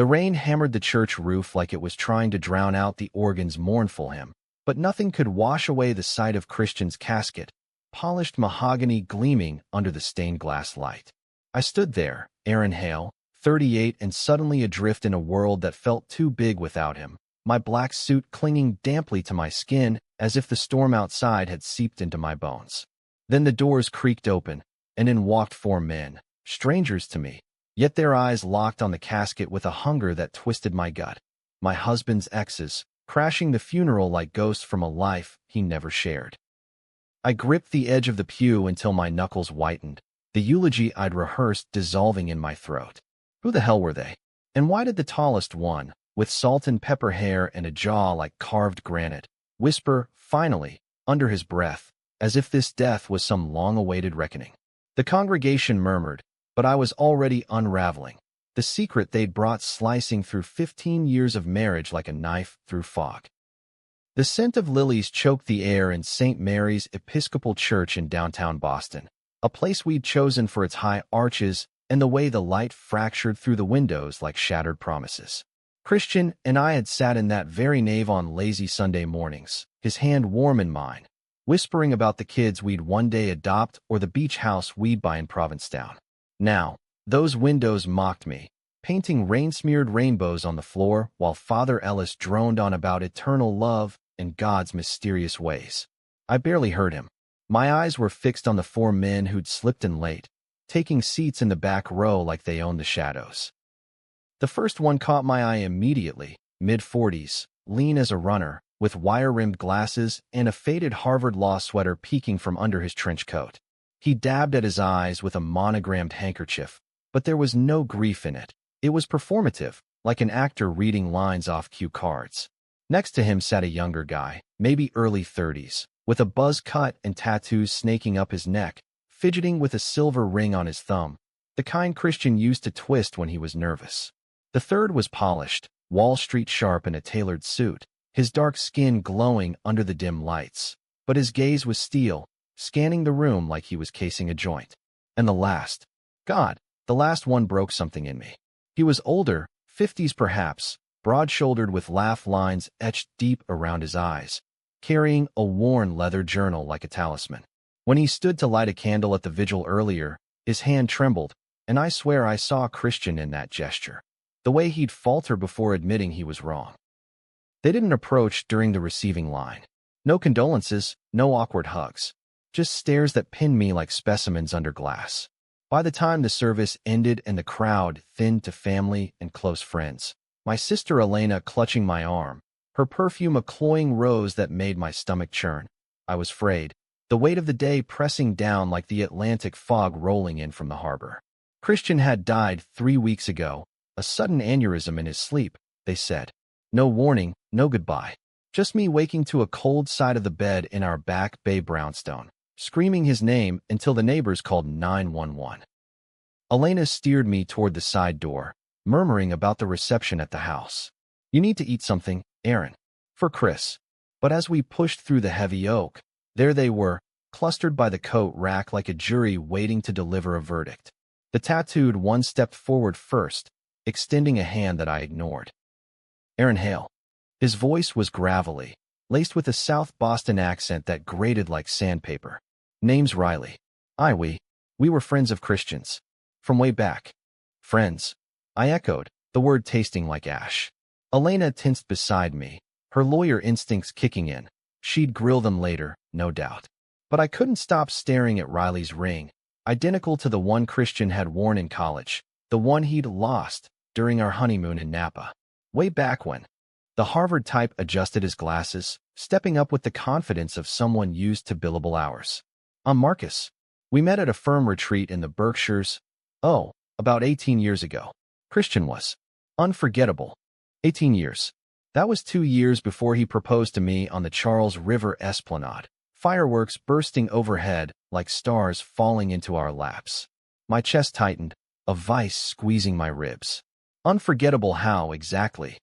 The rain hammered the church roof like it was trying to drown out the organ's mournful hymn, but nothing could wash away the sight of Christian's casket, polished mahogany gleaming under the stained glass light. I stood there, Aaron Hale, 38, and suddenly adrift in a world that felt too big without him, my black suit clinging damply to my skin as if the storm outside had seeped into my bones. Then the doors creaked open, and in walked 4 men, strangers to me, yet their eyes locked on the casket with a hunger that twisted my gut. My husband's exes, crashing the funeral like ghosts from a life he never shared. I gripped the edge of the pew until my knuckles whitened, the eulogy I'd rehearsed dissolving in my throat. Who the hell were they? And why did the tallest one, with salt and pepper hair and a jaw like carved granite, whisper, finally, under his breath, as if this death was some long-awaited reckoning? The congregation murmured, but I was already unraveling, the secret they'd brought slicing through 15 years of marriage like a knife through fog. The scent of lilies choked the air in St. Mary's Episcopal Church in downtown Boston, a place we'd chosen for its high arches and the way the light fractured through the windows like shattered promises. Christian and I had sat in that very nave on lazy Sunday mornings, his hand warm in mine, whispering about the kids we'd one day adopt or the beach house we'd buy in Provincetown. Now, those windows mocked me, painting rain-smeared rainbows on the floor while Father Ellis droned on about eternal love and God's mysterious ways. I barely heard him. My eyes were fixed on the 4 men who'd slipped in late, taking seats in the back row like they owned the shadows. The first one caught my eye immediately, mid-40s, lean as a runner, with wire-rimmed glasses and a faded Harvard Law sweater peeking from under his trench coat. He dabbed at his eyes with a monogrammed handkerchief, but there was no grief in it. It was performative, like an actor reading lines off cue cards. Next to him sat a younger guy, maybe early 30s, with a buzz cut and tattoos snaking up his neck, fidgeting with a silver ring on his thumb, the kind Christian used to twist when he was nervous. The third was polished, Wall Street sharp in a tailored suit, his dark skin glowing under the dim lights, but his gaze was steel, scanning the room like he was casing a joint. And the last one broke something in me. He was older, 50s perhaps, broad-shouldered with laugh lines etched deep around his eyes, carrying a worn leather journal like a talisman. When he stood to light a candle at the vigil earlier, his hand trembled, and I swear I saw Christian in that gesture. The way he'd falter before admitting he was wrong. They didn't approach during the receiving line. No condolences, no awkward hugs. Just stares that pinned me like specimens under glass. By the time the service ended and the crowd thinned to family and close friends, my sister Elena clutching my arm, her perfume a cloying rose that made my stomach churn, I was frayed, the weight of the day pressing down like the Atlantic fog rolling in from the harbor. Christian had died 3 weeks ago, a sudden aneurysm in his sleep, they said. No warning, no goodbye. Just me waking to a cold side of the bed in our back bay brownstone, screaming his name until the neighbors called 911. Elena steered me toward the side door, murmuring about the reception at the house. You need to eat something, Aaron. For Chris. But as we pushed through the heavy oak, there they were, clustered by the coat rack like a jury waiting to deliver a verdict. The tattooed one stepped forward first, extending a hand that I ignored. Aaron Hale. His voice was gravelly, laced with a South Boston accent that grated like sandpaper. Name's Riley. We were friends of Christian's. From way back. Friends. I echoed, the word tasting like ash. Elena tensed beside me, her lawyer instincts kicking in. She'd grill them later, no doubt. But I couldn't stop staring at Riley's ring, identical to the one Christian had worn in college, the one he'd lost during our honeymoon in Napa. Way back when. The Harvard type adjusted his glasses, stepping up with the confidence of someone used to billable hours. I'm Marcus. We met at a firm retreat in the Berkshires. Oh, about 18 years ago. Christian was. Unforgettable. 18 years. That was 2 years before he proposed to me on the Charles River Esplanade, fireworks bursting overhead like stars falling into our laps. My chest tightened, a vice squeezing my ribs. Unforgettable how, exactly?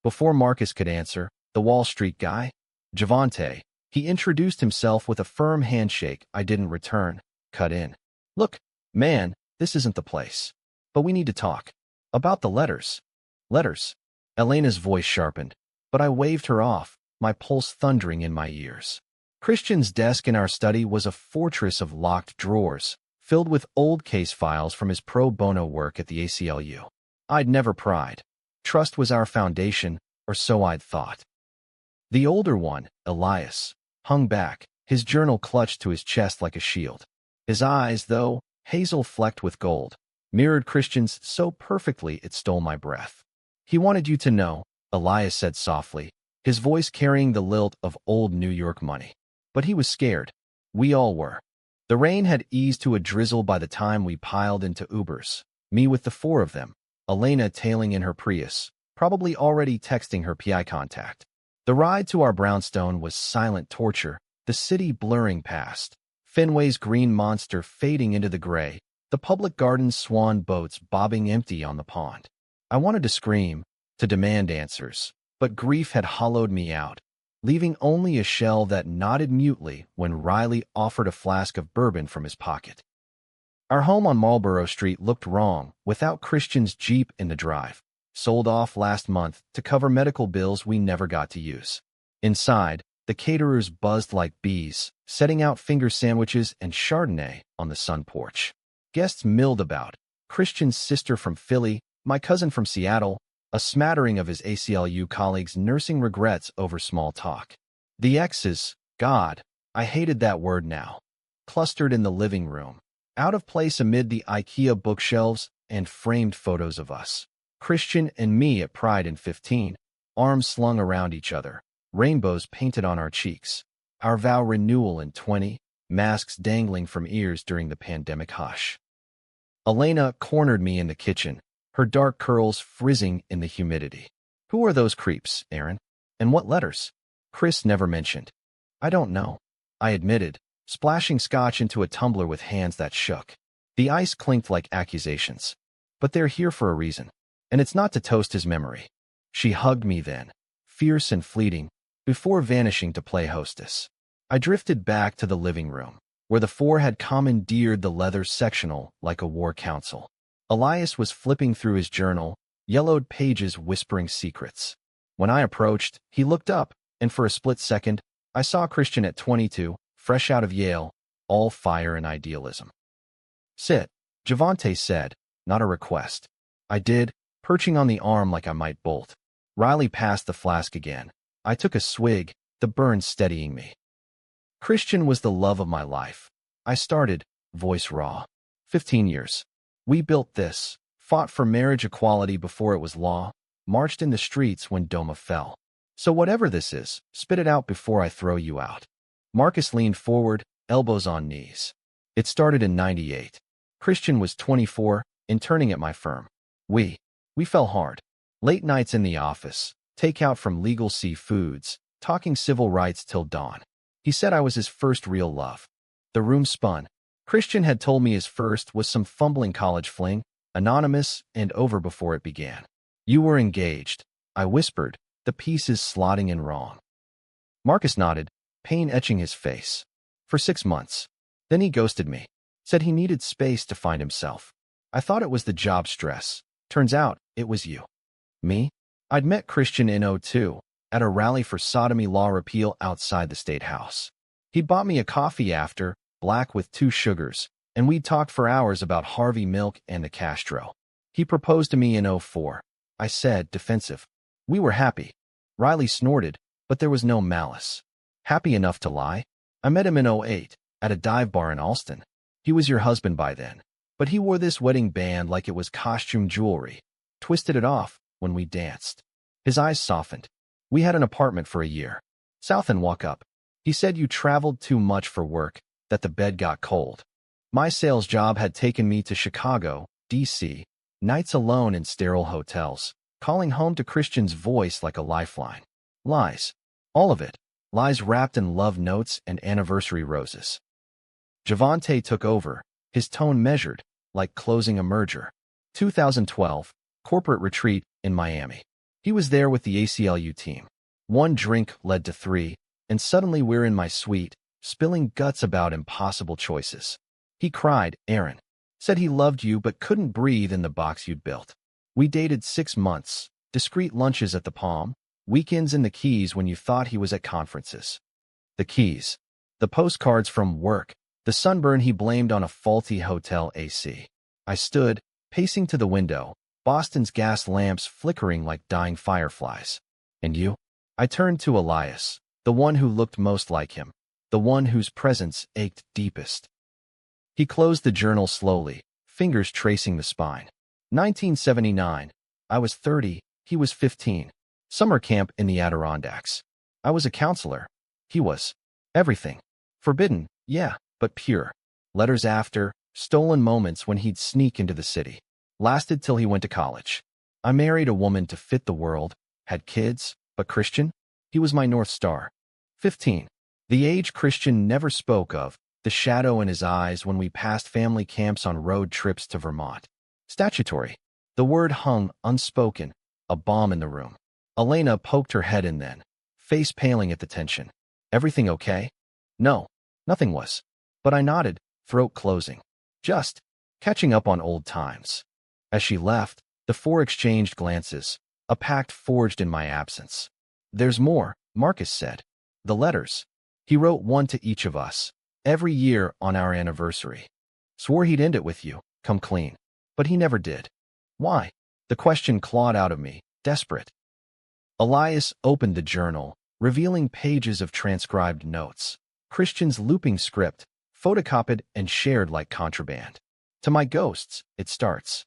Before Marcus could answer, the Wall Street guy, Javante, he introduced himself with a firm handshake I didn't return, cut in. Look, man, this isn't the place. But we need to talk. About the letters. Letters. Elena's voice sharpened, but I waved her off, my pulse thundering in my ears. Christian's desk in our study was a fortress of locked drawers, filled with old case files from his pro bono work at the ACLU. I'd never pried. Trust was our foundation, or so I'd thought. The older one, Elias, hung back, his journal clutched to his chest like a shield. His eyes, though, hazel flecked with gold, mirrored Christian's so perfectly it stole my breath. He wanted you to know, Elias said softly, his voice carrying the lilt of old New York money. But he was scared. We all were. The rain had eased to a drizzle by the time we piled into Ubers, me with the four of them, Elena tailing in her Prius, probably already texting her PI contact. The ride to our brownstone was silent torture, the city blurring past, Fenway's green monster fading into the gray, the public garden's swan boats bobbing empty on the pond. I wanted to scream, to demand answers, but grief had hollowed me out, leaving only a shell that nodded mutely when Riley offered a flask of bourbon from his pocket. Our home on Marlborough Street looked wrong without Christian's Jeep in the drive, sold off last month to cover medical bills we never got to use. Inside, the caterers buzzed like bees, setting out finger sandwiches and Chardonnay on the sun porch. Guests milled about, Christian's sister from Philly, my cousin from Seattle, a smattering of his ACLU colleagues nursing regrets over small talk. The Exes, God, I hated that word now, clustered in the living room, out of place amid the IKEA bookshelves and framed photos of us. Christian and me at Pride in 15, arms slung around each other, rainbows painted on our cheeks. Our vow renewal in 20, masks dangling from ears during the pandemic hush. Elena cornered me in the kitchen, her dark curls frizzing in the humidity. Who are those creeps, Aaron? And what letters? Chris never mentioned. I don't know, I admitted, splashing scotch into a tumbler with hands that shook. The ice clinked like accusations. But they're here for a reason. And it's not to toast his memory. She hugged me then, fierce and fleeting, before vanishing to play hostess. I drifted back to the living room, where the four had commandeered the leather sectional like a war council. Elias was flipping through his journal, yellowed pages whispering secrets. When I approached, he looked up, and for a split second, I saw Christian at 22, fresh out of Yale, all fire and idealism. Sit, Javante said, not a request. I did, perching on the arm like I might bolt. Riley passed the flask again. I took a swig, the burn steadying me. Christian was the love of my life. I started, voice raw. 15 years. We built this, fought for marriage equality before it was law, marched in the streets when DOMA fell. So whatever this is, spit it out before I throw you out. Marcus leaned forward, elbows on knees. It started in 98. Christian was 24, interning at my firm. We fell hard. Late nights in the office, takeout from Legal Sea Foods, talking civil rights till dawn. He said I was his first real love. The room spun. Christian had told me his first was some fumbling college fling, anonymous and over before it began. You were engaged, I whispered, the pieces slotting in wrong. Marcus nodded, pain etching his face. For 6 months. Then he ghosted me. Said he needed space to find himself. I thought it was the job stress. Turns out, it was you. Me? I'd met Christian in '02, at a rally for sodomy law repeal outside the State House. He bought me a coffee after, black with 2 sugars, and we'd talked for hours about Harvey Milk and the Castro. He proposed to me in '04. I said, defensive. We were happy. Riley snorted, but there was no malice. Happy enough to lie? I met him in '08, at a dive bar in Alston. He was your husband by then, but he wore this wedding band like it was costume jewelry, twisted it off when we danced. His eyes softened. We had an apartment for a year. South and walk up. He said you traveled too much for work, that the bed got cold. My sales job had taken me to Chicago, D.C., nights alone in sterile hotels, calling home to Christian's voice like a lifeline. Lies. All of it. Lies wrapped in love notes and anniversary roses. Javante took over, his tone measured, like closing a merger. 2012, corporate retreat in Miami. He was there with the ACLU team. 1 drink led to 3, and suddenly we're in my suite, spilling guts about impossible choices. He cried, Aaron. Said he loved you but couldn't breathe in the box you'd built. We dated 6 months, discreet lunches at the Palm, weekends in the Keys when you thought he was at conferences. The Keys. The postcards from work, the sunburn he blamed on a faulty hotel AC. I stood, pacing to the window, Boston's gas lamps flickering like dying fireflies. And you? I turned to Elias, the one who looked most like him, the one whose presence ached deepest. He closed the journal slowly, fingers tracing the spine. 1979. I was 30, he was 15. Summer camp in the Adirondacks. I was a counselor. He was everything. Forbidden, yeah, but pure. Letters after, stolen moments when he'd sneak into the city. Lasted till he went to college. I married a woman to fit the world, had kids, but Christian? He was my North Star. 15. The age Christian never spoke of, the shadow in his eyes when we passed family camps on road trips to Vermont. Statutory. The word hung unspoken, a bomb in the room. Elena poked her head in then, face paling at the tension. Everything okay? No, nothing was. But I nodded, throat closing. Just catching up on old times. As she left, the four exchanged glances, a pact forged in my absence. There's more, Marcus said. The letters. He wrote one to each of us, every year on our anniversary. Swore he'd end it with you, come clean. But he never did. Why? The question clawed out of me, desperate. Elias opened the journal, revealing pages of transcribed notes. Christian's looping script, photocopied and shared like contraband. To my ghosts, it starts.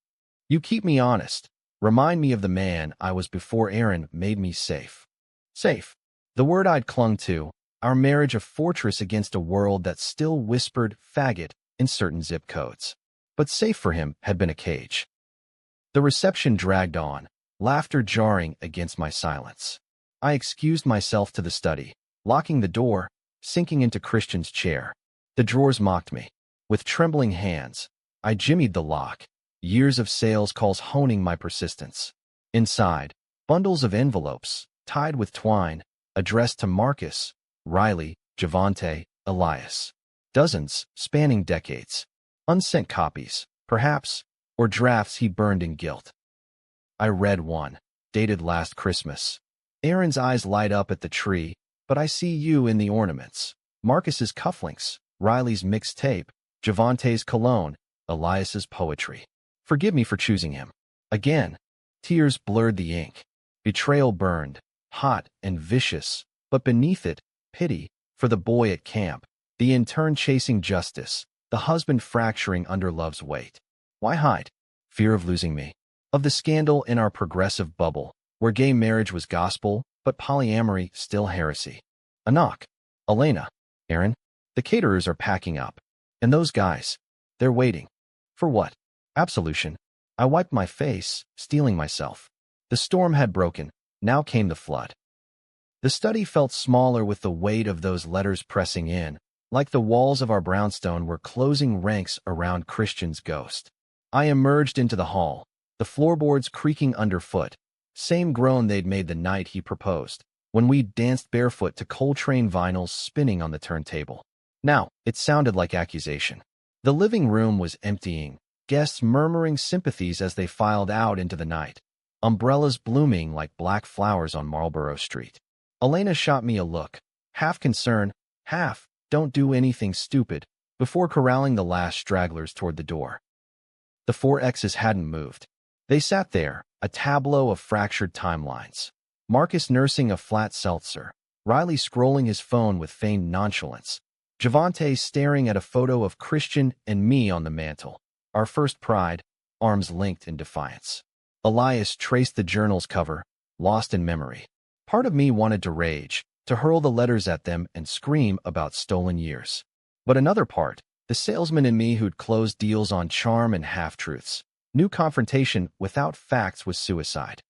You keep me honest. Remind me of the man I was before Aaron made me safe. Safe. The word I'd clung to, our marriage a fortress against a world that still whispered faggot in certain zip codes. But safe for him had been a cage. The reception dragged on, laughter jarring against my silence. I excused myself to the study, locking the door, sinking into Christian's chair. The drawers mocked me. With trembling hands, I jimmied the lock, years of sales calls honing my persistence. Inside, bundles of envelopes, tied with twine, addressed to Marcus, Riley, Javante, Elias. Dozens, spanning decades. Unsent copies, perhaps, or drafts he burned in guilt. I read one, dated last Christmas. Aaron's eyes light up at the tree, but I see you in the ornaments. Marcus's cufflinks, Riley's mixed tape, Javante's cologne, Elias's poetry. Forgive me for choosing him. Again, tears blurred the ink. Betrayal burned, hot and vicious, but beneath it, pity for the boy at camp, the intern chasing justice, the husband fracturing under love's weight. Why hide? Fear of losing me. Of the scandal in our progressive bubble, where gay marriage was gospel, but polyamory still heresy. A knock. Elena. Aaron. The caterers are packing up. And those guys, they're waiting. For what? Absolution. I wiped my face, steeling myself. The storm had broken. Now came the flood. The study felt smaller with the weight of those letters pressing in, like the walls of our brownstone were closing ranks around Christian's ghost. I emerged into the hall, the floorboards creaking underfoot, same groan they'd made the night he proposed, when we danced barefoot to Coltrane vinyls spinning on the turntable. Now, it sounded like accusation. The living room was emptying, guests murmuring sympathies as they filed out into the night, umbrellas blooming like black flowers on Marlborough Street. Elena shot me a look, half concern, half, don't do anything stupid, before corralling the last stragglers toward the door. The four Exes hadn't moved. They sat there, a tableau of fractured timelines. Marcus nursing a flat seltzer, Riley scrolling his phone with feigned nonchalance, Javante staring at a photo of Christian and me on the mantel, our first pride, arms linked in defiance. Elias traced the journal's cover, lost in memory. Part of me wanted to rage, to hurl the letters at them and scream about stolen years. But another part, the salesman in me who'd closed deals on charm and half-truths, knew confrontation without facts was suicide.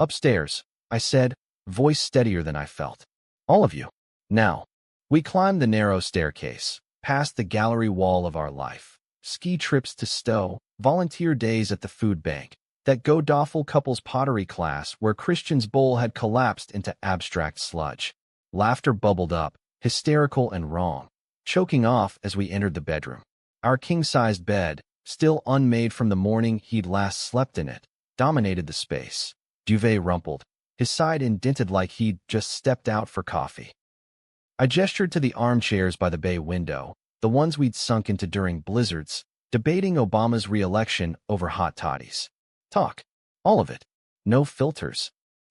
Upstairs, I said, voice steadier than I felt. All of you. Now. We climbed the narrow staircase, past the gallery wall of our life. Ski trips to Stowe, volunteer days at the food bank, that Godoffel couple's pottery class where Christian's bowl had collapsed into abstract sludge. Laughter bubbled up, hysterical and wrong, choking off as we entered the bedroom. Our king-sized bed, still unmade from the morning he'd last slept in it, dominated the space. duvet rumpled, his side indented like he'd just stepped out for coffee. I gestured to the armchairs by the bay window, the ones we'd sunk into during blizzards, debating Obama's re-election over hot toddies. Talk. All of it. No filters.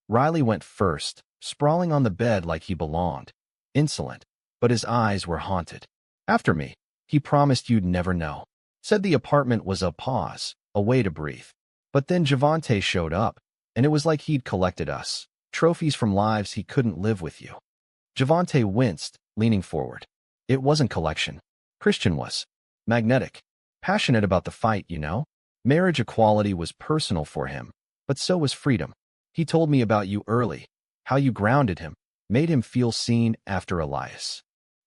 Riley went first, sprawling on the bed like he belonged. Insolent, but his eyes were haunted. After me, he promised you'd never know. Said the apartment was a pause, a way to breathe. But then Javante showed up, and it was like he'd collected us, trophies from lives he couldn't live with you. Javante winced, leaning forward. It wasn't collection. Christian was. Magnetic. Passionate about the fight, you know? Marriage equality was personal for him, but so was freedom. He told me about you early, how you grounded him, made him feel seen after Elias.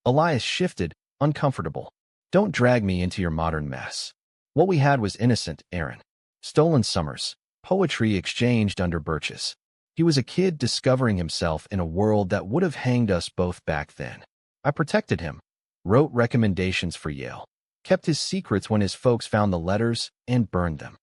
Elias shifted, uncomfortable. Don't drag me into your modern mess. What we had was innocent, Aaron. Stolen summers, poetry exchanged under birches. He was a kid discovering himself in a world that would have hanged us both back then. I protected him, wrote recommendations for Yale, kept his secrets when his folks found the letters, and burned them.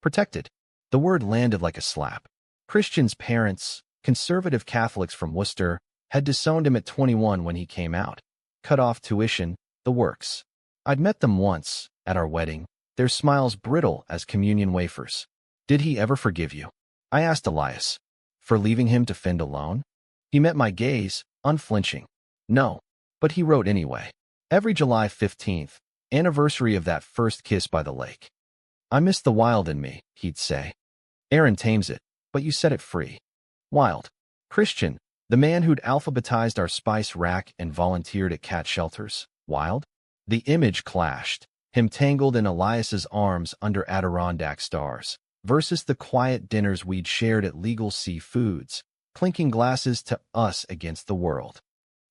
Protected. The word landed like a slap. Christian's parents, conservative Catholics from Worcester, had disowned him at 21 when he came out. Cut off tuition, the works. I'd met them once, at our wedding, their smiles brittle as communion wafers. Did he ever forgive you? I asked Elias. For leaving him to fend alone? He met my gaze, unflinching. No, but he wrote anyway. Every July 15th, anniversary of that first kiss by the lake. I miss the wild in me, he'd say. Aaron tames it, but you set it free. Wild. Christian, the man who'd alphabetized our spice rack and volunteered at cat shelters. Wild? The image clashed, him tangled in Elias's arms under Adirondack stars, versus the quiet dinners we'd shared at Legal Sea Foods, clinking glasses to us against the world.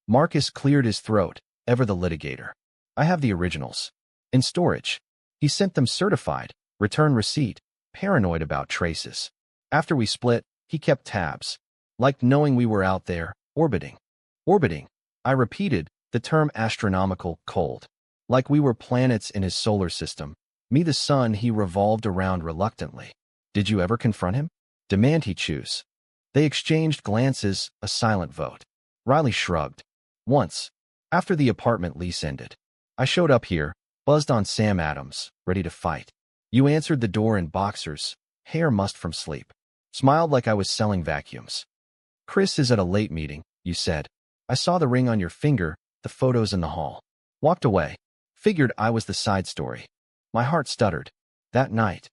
Marcus cleared his throat, ever the litigator. I have the originals. In storage. He sent them certified, return receipt, paranoid about traces. After we split, he kept tabs. Liked knowing we were out there, orbiting. Orbiting. I repeated, the term astronomical, cold. Like we were planets in his solar system. Me the sun he revolved around reluctantly. Did you ever confront him? Demand he choose. They exchanged glances, a silent vote. Riley shrugged. Once. After the apartment lease ended. I showed up here, buzzed on Sam Adams, ready to fight. You answered the door in boxers, hair mussed from sleep. Smiled like I was selling vacuums. Chris is at a late meeting, you said. I saw the ring on your finger, the photos in the hall. Walked away. Figured I was the side story. My heart stuttered. That night.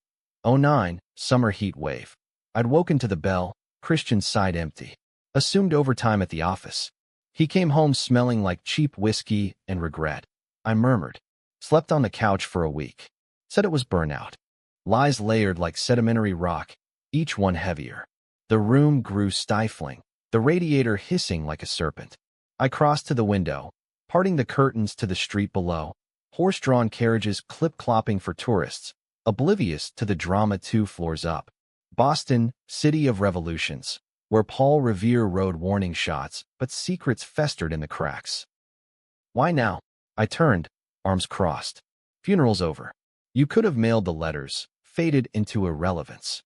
'09, summer heat wave. I'd woken to the bell, Christian's side empty. Assumed overtime at the office. He came home smelling like cheap whiskey and regret. I murmured. Slept on the couch for a week. Said it was burnout. Lies layered like sedimentary rock, each one heavier. The room grew stifling, the radiator hissing like a serpent. I crossed to the window, parting the curtains to the street below, horse-drawn carriages clip-clopping for tourists, oblivious to the drama 2 floors up. Boston, city of revolutions, where Paul Revere rode warning shots, but secrets festered in the cracks. Why now? I turned, arms crossed. Funeral's over. You could have mailed the letters, faded into irrelevance.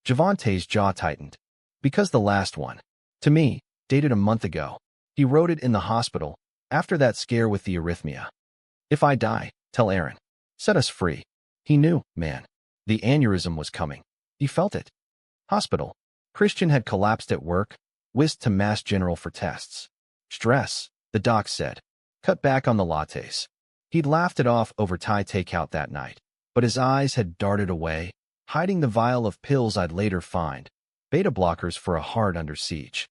Javante's jaw tightened. Because the last one, to me, dated a month ago. He wrote it in the hospital, after that scare with the arrhythmia. If I die, tell Aaron. Set us free. He knew, man. The aneurysm was coming. He felt it. Hospital. Christian had collapsed at work, whisked to Mass General for tests. Stress, the doc said. Cut back on the lattes. He'd laughed it off over Thai takeout that night, but his eyes had darted away, hiding the vial of pills I'd later find, beta blockers for a heart under siege.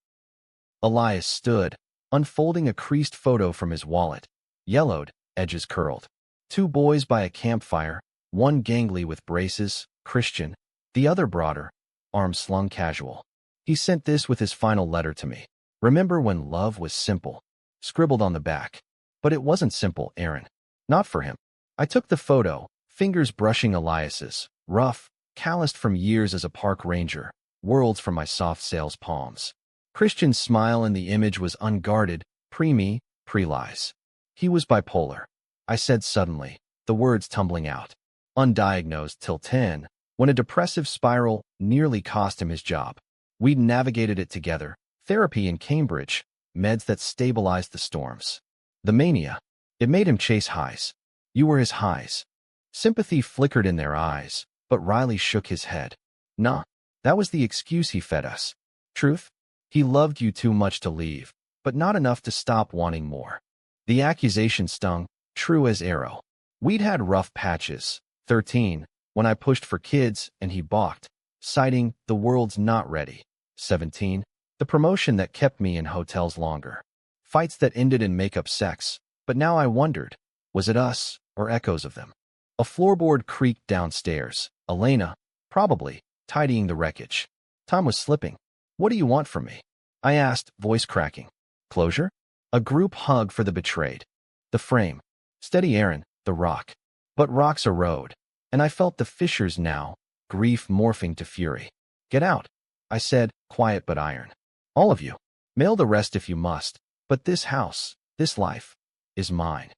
Elias stood, unfolding a creased photo from his wallet, yellowed, edges curled. 2 boys by a campfire, one gangly with braces, Christian, the other broader, arms slung casual. He sent this with his final letter to me. Remember when love was simple? Scribbled on the back. But it wasn't simple, Aaron. Not for him. I took the photo, fingers brushing Elias's, rough, calloused from years as a park ranger, worlds from my soft sales palms. Christian's smile in the image was unguarded, pre-me, pre-lies. He was bipolar. I said suddenly, the words tumbling out. Undiagnosed till 10, when a depressive spiral nearly cost him his job. We'd navigated it together. Therapy in Cambridge, meds that stabilized the storms. The mania. It made him chase highs. You were his highs. Sympathy flickered in their eyes, but Riley shook his head. Nah, that was the excuse he fed us. Truth? He loved you too much to leave, but not enough to stop wanting more. The accusation stung, true as arrow. We'd had rough patches. 13, when I pushed for kids and he balked, citing the world's not ready. 17, the promotion that kept me in hotels longer. Fights that ended in make-up sex, but now I wondered, was it us or echoes of them? A floorboard creaked downstairs. Elena, probably, tidying the wreckage. Time was slipping. What do you want from me? I asked, voice cracking. Closure? A group hug for the betrayed. The frame. Steady Aaron, the rock. But rocks erode, and I felt the fissures now, grief morphing to fury. Get out, I said, quiet but iron. All of you. Mail the rest if you must, but this house, this life, is mine.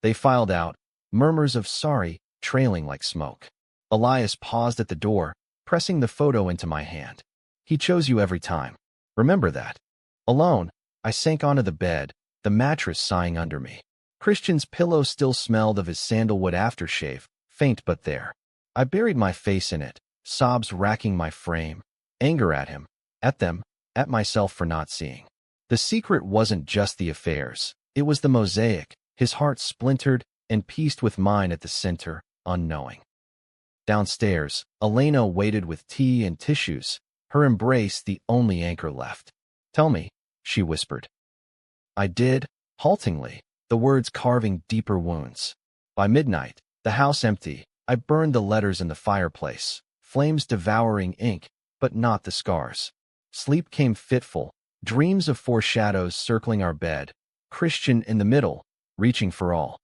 They filed out, murmurs of sorry, trailing like smoke. Elias paused at the door, pressing the photo into my hand. He chose you every time. Remember that. Alone, I sank onto the bed, the mattress sighing under me. Christian's pillow still smelled of his sandalwood aftershave, faint but there. I buried my face in it, sobs racking my frame, anger at him, at them, at myself for not seeing. The secret wasn't just the affairs, it was the mosaic, his heart splintered and pieced with mine at the center, unknowing. Downstairs, Elena waited with tea and tissues, her embrace the only anchor left. Tell me, she whispered. I did, haltingly, the words carving deeper wounds. By midnight, the house empty, I burned the letters in the fireplace, flames devouring ink, but not the scars. Sleep came fitful, dreams of foreshadows circling our bed, Christian in the middle, reaching for all.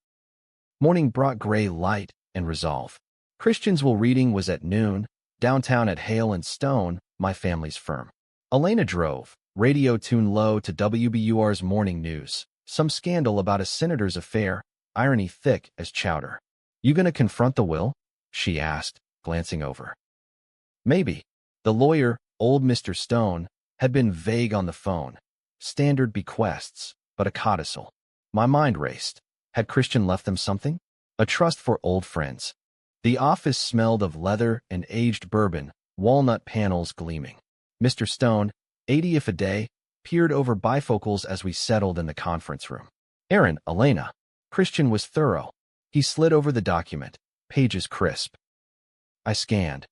Morning brought gray light and resolve. Christian's reading was at noon, downtown at Hale and Stone, my family's firm. Elena drove, radio tuned low to WBUR's morning news. Some scandal about a senator's affair, irony thick as chowder. You gonna confront the will? She asked, glancing over. Maybe. The lawyer, old Mr. Stone, had been vague on the phone. Standard bequests, but a codicil. My mind raced. Had Christian left them something? A trust for old friends. The office smelled of leather and aged bourbon, walnut panels gleaming. Mr. Stone, 80 if a day, peered over bifocals as we settled in the conference room. Aaron, Elena. Christian was thorough. He slid over the document, pages crisp. I scanned.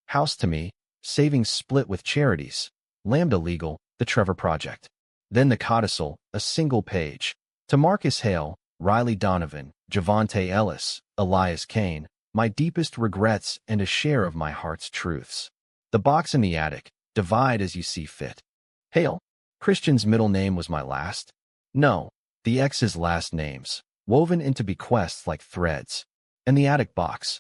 House to me, savings split with charities. Lambda Legal, the Trevor Project. Then the codicil, a single page. To Marcus Hale, Riley Donovan, Javante Ellis, Elias Kane, my deepest regrets and a share of my heart's truths. The box in the attic, divide as you see fit. Hale? Christian's middle name was my last? No, the Exes' last names, woven into bequests like threads. And the attic box.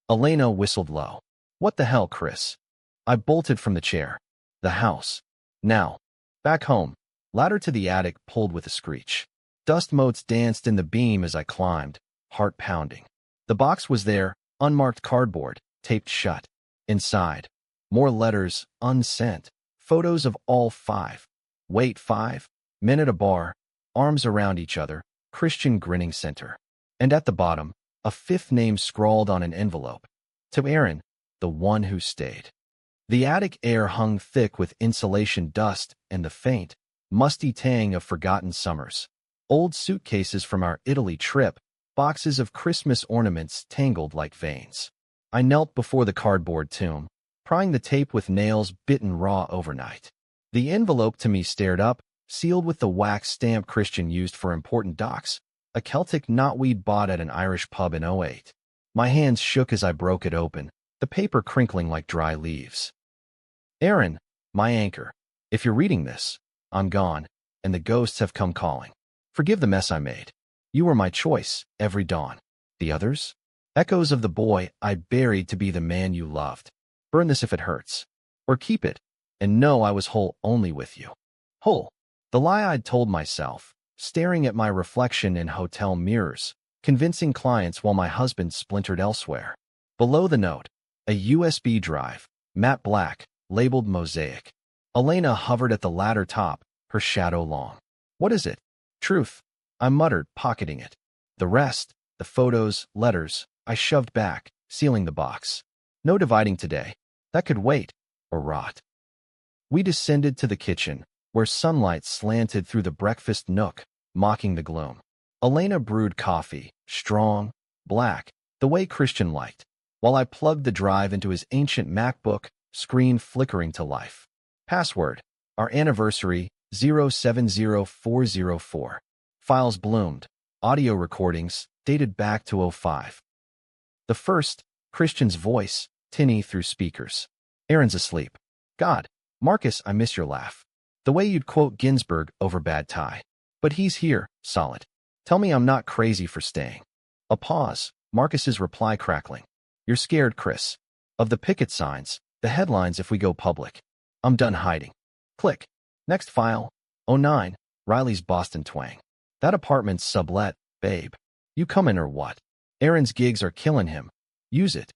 Elena whistled low. What the hell, Chris? I bolted from the chair. The house. Now. Back home. Ladder to the attic pulled with a screech. Dust motes danced in the beam as I climbed, heart pounding. The box was there, unmarked cardboard, taped shut. Inside, more letters, unsent, photos of all 5. Wait, 5? Men at a bar, arms around each other, Christian grinning center. And at the bottom, a 5th name scrawled on an envelope. To Aaron, the one who stayed. The attic air hung thick with insulation dust and the faint, musty tang of forgotten summers. Old suitcases from our Italy trip, boxes of Christmas ornaments tangled like veins. I knelt before the cardboard tomb, prying the tape with nails bitten raw overnight. The envelope to me stared up, sealed with the wax stamp Christian used for important docs, a Celtic knotweed bought at an Irish pub in '08. My hands shook as I broke it open, the paper crinkling like dry leaves. Aaron, my anchor, if you're reading this, I'm gone, and the ghosts have come calling. Forgive the mess I made. You were my choice, every dawn. The others? Echoes of the boy I buried to be the man you loved. Burn this if it hurts. Or keep it, and know I was whole only with you. Whole. The lie I'd told myself, staring at my reflection in hotel mirrors, convincing clients while my husband splintered elsewhere. Below the note, a USB drive, matte black, labeled Mosaic. Elena hovered at the ladder top, her shadow long. What is it? Truth, I muttered, pocketing it. The rest, the photos, letters, I shoved back, sealing the box. No dividing today. That could wait, or rot. We descended to the kitchen, where sunlight slanted through the breakfast nook, mocking the gloom. Elena brewed coffee, strong, black, the way Christian liked, while I plugged the drive into his ancient MacBook, screen flickering to life. Password, our anniversary, 070404. Files bloomed, audio recordings, dated back to '05. The first, Christian's voice, tinny through speakers. Aaron's asleep. God, Marcus, I miss your laugh. The way you'd quote Ginsberg over bad tie. But he's here, solid. Tell me I'm not crazy for staying. A pause, Marcus's reply crackling. You're scared, Chris. Of the picket signs, the headlines if we go public. I'm done hiding. Click. Next file. '09, Riley's Boston twang. That apartment's sublet, babe. You coming or what? Aaron's gigs are killing him. Use it.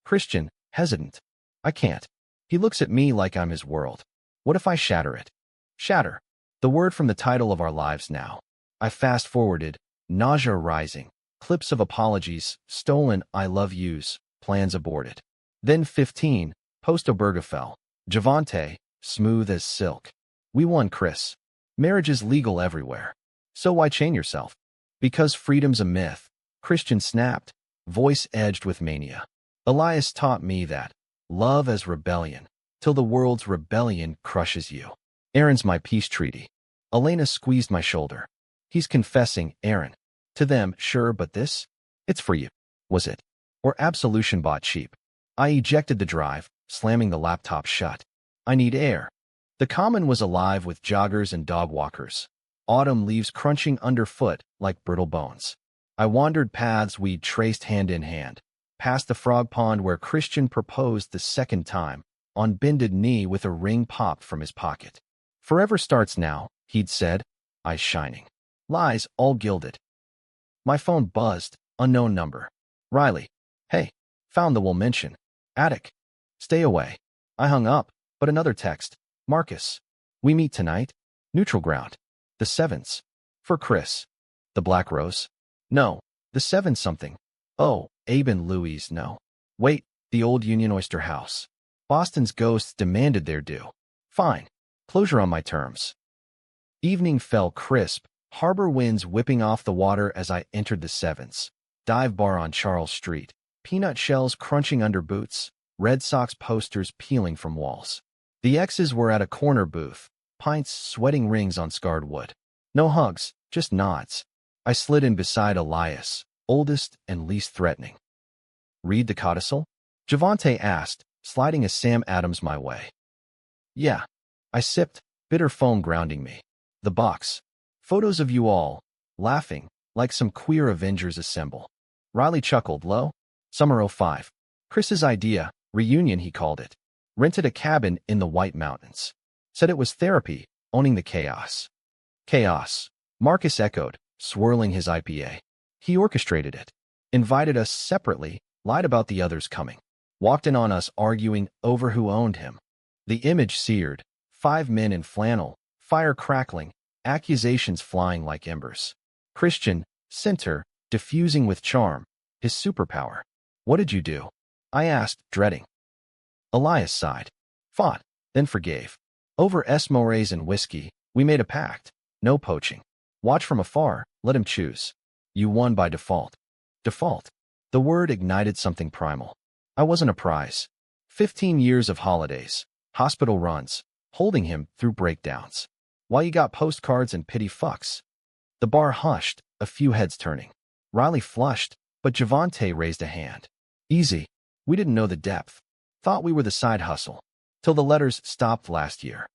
Christian, hesitant. I can't. He looks at me like I'm his world. What if I shatter it? Shatter. The word from the title of our lives now. I fast-forwarded, nausea rising, clips of apologies, stolen I love yous, plans aborted. Then 15, post-Obergefell. Javante, smooth as silk. We won, Chris. Marriage is legal everywhere. So why chain yourself? Because freedom's a myth. Christian snapped, voice edged with mania. Elias taught me that. Love as rebellion, till the world's rebellion crushes you. Aaron's my peace treaty. Elena squeezed my shoulder. He's confessing, Aaron. To them, sure, but this? It's for you. Was it? Or absolution bought cheap? I ejected the drive, slamming the laptop shut. I need air. The common was alive with joggers and dog walkers. Autumn leaves crunching underfoot like brittle bones. I wandered paths we'd traced hand in hand, past the frog pond where Christian proposed the second time, on bended knee with a ring popped from his pocket. Forever starts now, he'd said, eyes shining. Lies all gilded. My phone buzzed, unknown number. Riley. Hey, found the will mention. Attic. Stay away. I hung up, but another text. Marcus. We meet tonight. Neutral ground. The Sevens. For Chris. The Black Rose. No, the Seven something. Oh, Abe and Louise, no. Wait, the old Union Oyster House. Boston's ghosts demanded their due. Fine. Closure on my terms. Evening fell crisp, harbor winds whipping off the water as I entered the Sevens. Dive bar on Charles Street. Peanut shells crunching under boots. Red Sox posters peeling from walls. The Exes were at a corner booth. Pints sweating rings on scarred wood. No hugs, just nods. I slid in beside Elias, oldest and least threatening. Read the codicil? Javante asked, sliding a Sam Adams my way. Yeah. I sipped, bitter foam grounding me. The box. Photos of you all, laughing, like some queer Avengers assemble. Riley chuckled low. Summer '05. Chris's idea, reunion he called it. Rented a cabin in the White Mountains. Said it was therapy, owning the chaos. Chaos. Marcus echoed, swirling his IPA. He orchestrated it. Invited us separately, lied about the others coming. Walked in on us arguing over who owned him. The image seared. 5 men in flannel, fire crackling, accusations flying like embers. Christian, center, diffusing with charm, his superpower. What did you do? I asked, dreading. Elias sighed. Fought, then forgave. Over esmores and whiskey, we made a pact. No poaching. Watch from afar, let him choose. You won by default. Default. The word ignited something primal. I wasn't a prize. 15 years of holidays, hospital runs, holding him through breakdowns. While you got postcards and pity fucks. The bar hushed, a few heads turning. Riley flushed, but Javante raised a hand. Easy. We didn't know the depth. Thought we were the side hustle. Till the letters stopped last year.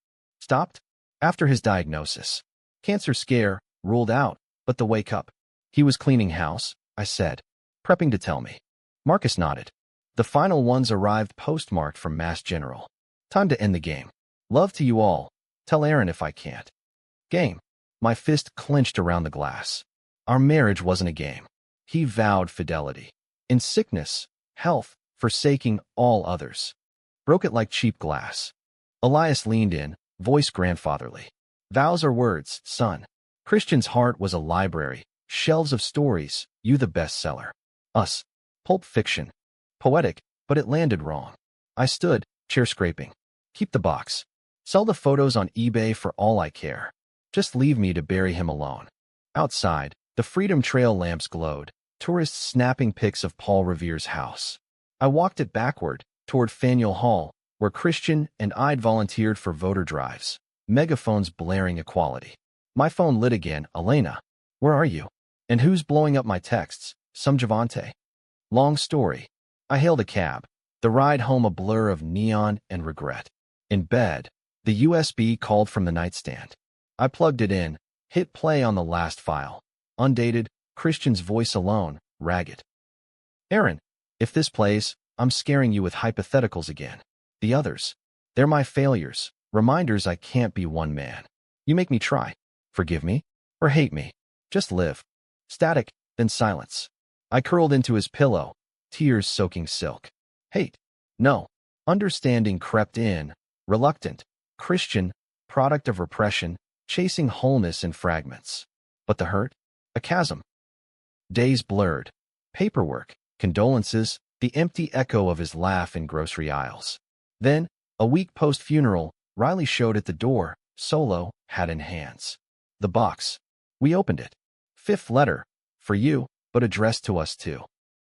Stopped? After his diagnosis. Cancer scare, ruled out, but the wake up. He was cleaning house, I said, prepping to tell me. Marcus nodded. The final ones arrived postmarked from Mass General. Time to end the game. Love to you all. Tell Aaron if I can't. Game. My fist clenched around the glass. Our marriage wasn't a game. He vowed fidelity. In sickness, health, forsaking all others. Broke it like cheap glass. Elias leaned in, voice grandfatherly. Vows are words, son. Christian's heart was a library, shelves of stories, you the bestseller. Us. Pulp fiction. Poetic, but it landed wrong. I stood, chair scraping. Keep the box. Sell the photos on eBay for all I care. Just leave me to bury him alone. Outside, the Freedom Trail lamps glowed, tourists snapping pics of Paul Revere's house. I walked it backward, toward Faneuil Hall, where Christian and I'd volunteered for voter drives, megaphones blaring equality. My phone lit again. Elena, where are you? And who's blowing up my texts? Some Javante? Long story. I hailed a cab, the ride home a blur of neon and regret. In bed, the USB called from the nightstand. I plugged it in, hit play on the last file. Undated, Christian's voice alone, ragged. Aaron, if this plays, I'm scaring you with hypotheticals again. The others, they're my failures, reminders I can't be one man. You make me try. Forgive me, or hate me. Just live. Static, then silence. I curled into his pillow, tears soaking silk. Hate. No. Understanding crept in, reluctant. Christian, product of repression, chasing wholeness in fragments. But the hurt? A chasm. Days blurred. Paperwork, condolences, the empty echo of his laugh in grocery aisles. Then, a week post-funeral, Riley showed at the door, solo, hat in hands. The box. We opened it. Fifth letter. For you, but addressed to us too.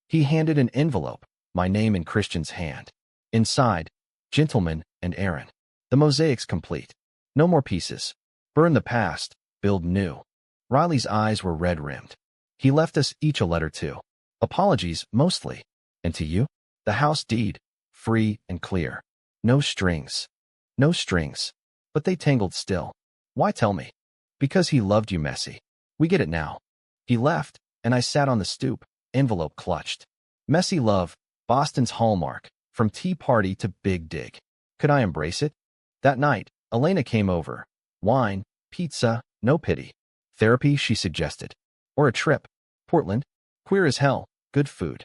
He handed an envelope, my name in Christian's hand. Inside, Gentleman and Aaron. The mosaic's complete. No more pieces. Burn the past, build new. Riley's eyes were red-rimmed. He left us each a letter too. Apologies, mostly. And to you? The house deed. Free and clear. No strings. No strings. But they tangled still. Why tell me? Because he loved you, Messy. We get it now. He left, and I sat on the stoop, envelope clutched. Messy love, Boston's hallmark, from tea party to big dig. Could I embrace it? That night, Elena came over. Wine, pizza, no pity. Therapy, she suggested. Or a trip. Portland. Queer as hell. Good food.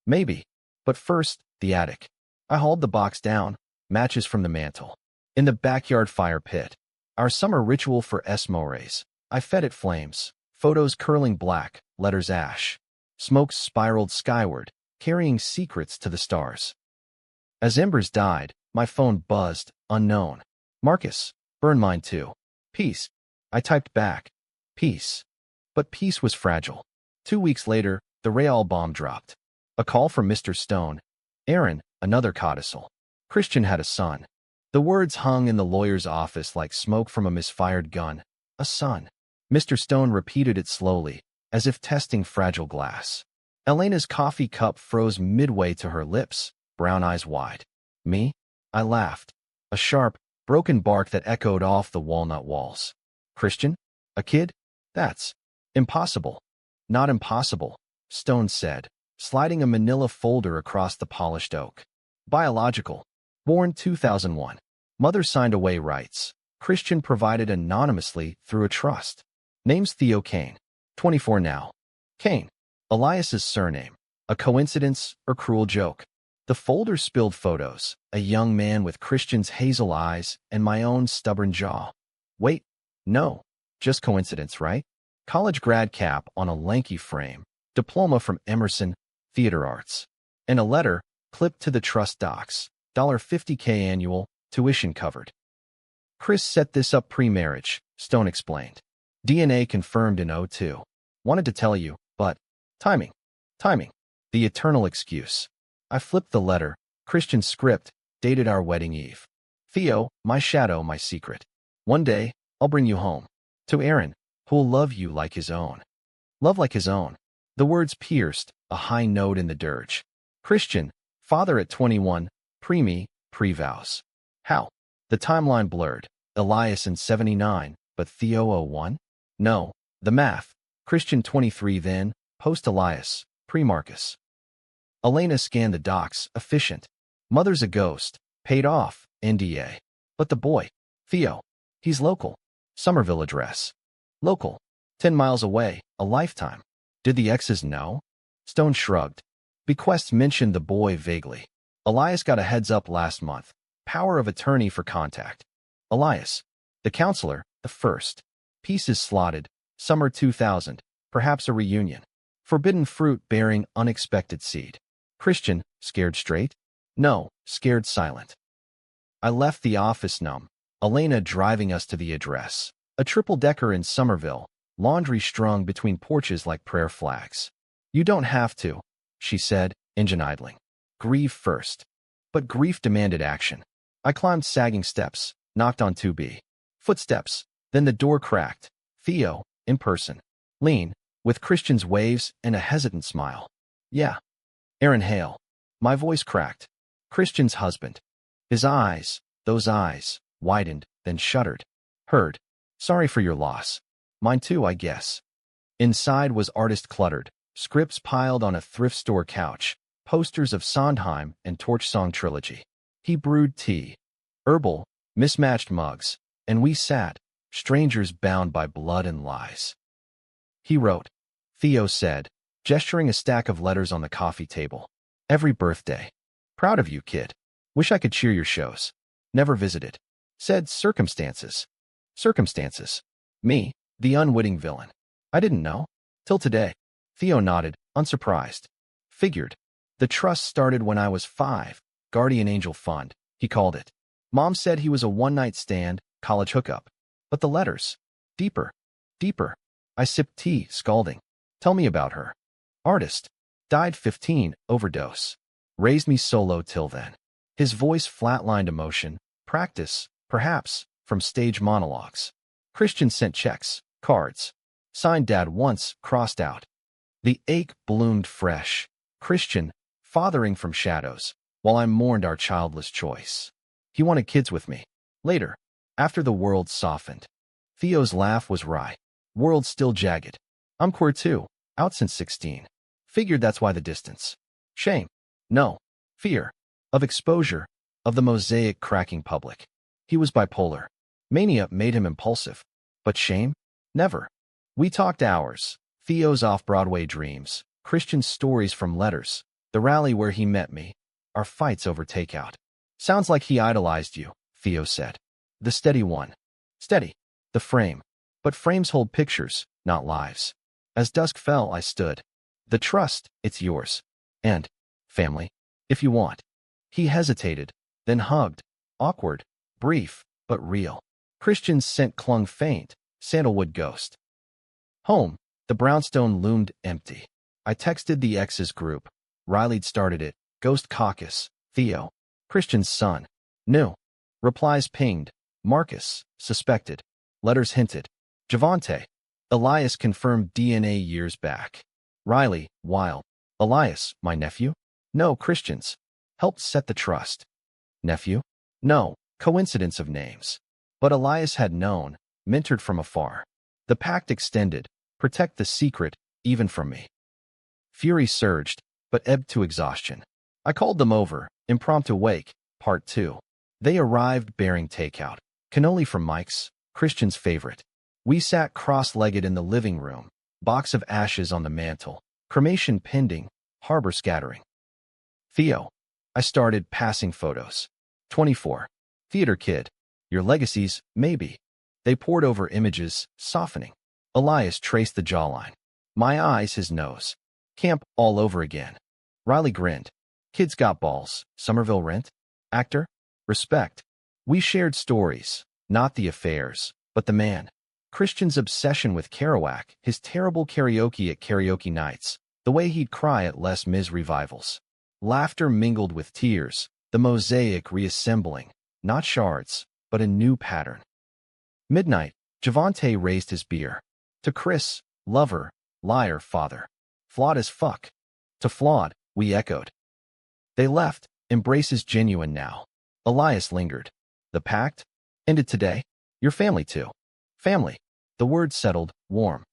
Maybe. But first, the attic. I hauled the box down, matches from the mantel. In the backyard fire pit. Our summer ritual for Esmores. I fed it flames. Photos curling black, letters ash. Smoke spiraled skyward, carrying secrets to the stars. As embers died, my phone buzzed, unknown. Marcus, burn mine too. Peace. I typed back. Peace. But peace was fragile. 2 weeks later, the Real bomb dropped. A call from Mr. Stone. Aaron, another codicil. Christian had a son. The words hung in the lawyer's office like smoke from a misfired gun. A son. Mr. Stone repeated it slowly, as if testing fragile glass. Elena's coffee cup froze midway to her lips, brown eyes wide. Me? I laughed. A sharp, broken bark that echoed off the walnut walls. Christian? A kid? That's impossible. Not impossible, Stone said, sliding a manila folder across the polished oak. Biological. Born 2001. Mother signed away rights. Christian provided anonymously through a trust. Name's Theo Kane. 24 now. Kane. Elias's surname. A coincidence or cruel joke? The folder spilled photos, a young man with Christian's hazel eyes and my own stubborn jaw. Wait, no. Just coincidence, right? College grad cap on a lanky frame. Diploma from Emerson, Theater Arts. And a letter, clipped to the trust docs. $50K annual, tuition covered. Chris set this up pre-marriage, Stone explained. DNA confirmed in '02. Wanted to tell you, but timing. Timing. The eternal excuse. I flipped the letter, Christian script, dated our wedding eve. Theo, my shadow, my secret. One day, I'll bring you home. To Aaron, who'll love you like his own. Love like his own. The words pierced, a high note in the dirge. Christian, father at 21, pre-me, pre-vows. How? The timeline blurred. Elias in 79, but Theo 01? No. The math. Christian 23 then, post-Elias, pre-Marcus. Elena scanned the docs, efficient. Mother's a ghost. Paid off, NDA. But the boy, Theo, he's local. Somerville address. Local. 10 miles away, a lifetime. Did the exes know? Stone shrugged. Bequests mentioned the boy vaguely. Elias got a heads up last month. Power of attorney for contact. Elias, The counselor, the first. Pieces slotted. Summer 2000. Perhaps a reunion. Forbidden fruit bearing unexpected seed. Christian, scared straight? No, scared silent. I left the office numb. Elena driving us to the address. A triple-decker in Somerville, laundry strung between porches like prayer flags. You don't have to, she said, engine idling. Grieve first. But grief demanded action. I climbed sagging steps, knocked on 2B. Footsteps, then the door cracked. Theo, in person. Lean, with Christian's waves and a hesitant smile. Yeah. Aaron Hale. My voice cracked. Christian's husband. His eyes, those eyes, widened, then shuddered. Heard. Sorry for your loss. Mine too, I guess. Inside was artist cluttered, scripts piled on a thrift store couch, posters of Sondheim and Torch Song Trilogy. He brewed tea. Herbal, mismatched mugs, and we sat, strangers bound by blood and lies. He wrote, Theo said, gesturing a stack of letters on the coffee table. Every birthday. Proud of you, kid. Wish I could cheer your shows. Never visited. Said circumstances. Circumstances. Me, the unwitting villain. I didn't know. Till today. Theo nodded, unsurprised. Figured. The trust started when I was 5. Guardian Angel Fund, he called it. Mom said he was a one-night stand, college hookup. But the letters. Deeper. Deeper. I sipped tea, scalding. Tell me about her. Artist. Died 15, overdose. Raised me solo till then. His voice flatlined emotion. Practice, perhaps, from stage monologues. Christian sent checks, cards. Signed Dad once, crossed out. The ache bloomed fresh. Christian, fathering from shadows, while I mourned our childless choice. He wanted kids with me. Later, after the world softened. Theo's laugh was wry. World still jagged. I'm queer too, out since 16. Figured that's why the distance. Shame. No. Fear. Of exposure. Of the mosaic cracking public. He was bipolar. Mania made him impulsive. But shame? Never. We talked hours. Theo's off-Broadway dreams. Christian's stories from letters. The rally where he met me. Our fights over takeout. Sounds like he idolized you, Theo said. The steady one. Steady. The frame. But frames hold pictures, not lives. As dusk fell, I stood. The trust, it's yours. And, family, if you want. He hesitated, then hugged. Awkward, brief, but real. Christian's scent clung faint, sandalwood ghost. Home, the brownstone loomed empty. I texted the Exes group. Riley'd started it. Ghost caucus. Theo. Christian's son. New. Replies pinged. Marcus. Suspected. Letters hinted. Javante. Elias confirmed DNA years back. Riley. Wild. Elias. My nephew? No, Christians. Helped set the trust. Nephew? No. Coincidence of names. But Elias had known. Mentored from afar. The pact extended. Protect the secret, even from me. Fury surged, but ebbed to exhaustion. I called them over. Impromptu wake, part 2. They arrived bearing takeout. Cannoli from Mike's, Christian's favorite. We sat cross-legged in the living room. Box of ashes on the mantel. Cremation pending. Harbor scattering. Theo. I started passing photos. 24. Theater kid. Your legacies, maybe. They pored over images, softening. Elias traced the jawline. My eyes, his nose. Camp all over again. Riley grinned. Kids got balls. Somerville rent? Actor? Respect. We shared stories, not the affairs, but the man. Christian's obsession with Kerouac, his terrible karaoke at karaoke nights, the way he'd cry at Les Mis revivals. Laughter mingled with tears, the mosaic reassembling, not shards, but a new pattern. Midnight, Javante raised his beer. To Chris, lover, liar, father. Flawed as fuck. To flawed, we echoed. They left, embraces genuine now. Elias lingered. The pact? Ended today? Your family too. Family. The word settled, warm.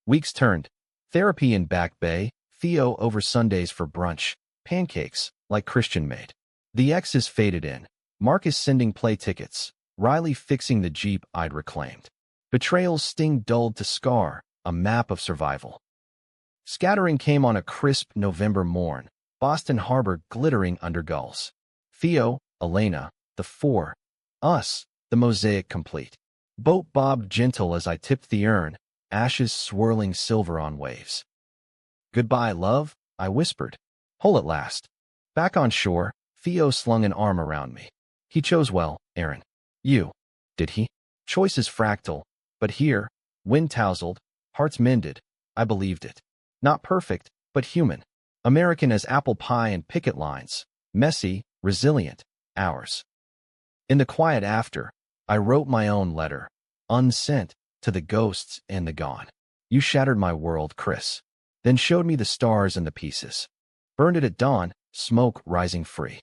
Weeks turned. Therapy in Back Bay, Theo over Sundays for brunch. Pancakes, like Christian made. The Exes faded in. Marcus sending play tickets. Riley fixing the Jeep I'd reclaimed. Betrayal's sting dulled to scar, a map of survival. Scattering came on a crisp November morn, Boston Harbor glittering under gulls. Theo, Elena, the four. Us, the mosaic complete. Boat bobbed gentle as I tipped the urn, ashes swirling silver on waves. Goodbye, love, I whispered. Whole at last. Back on shore, Theo slung an arm around me. He chose well, Aaron. You. Did he? Choice is fractal, but here, wind-tousled, hearts mended, I believed it. Not perfect, but human. American as apple pie and picket lines. Messy, resilient, ours. In the quiet after, I wrote my own letter, unsent, to the ghosts and the gone. You shattered my world, Chris. Then showed me the stars and the pieces. Burned it at dawn, smoke rising free.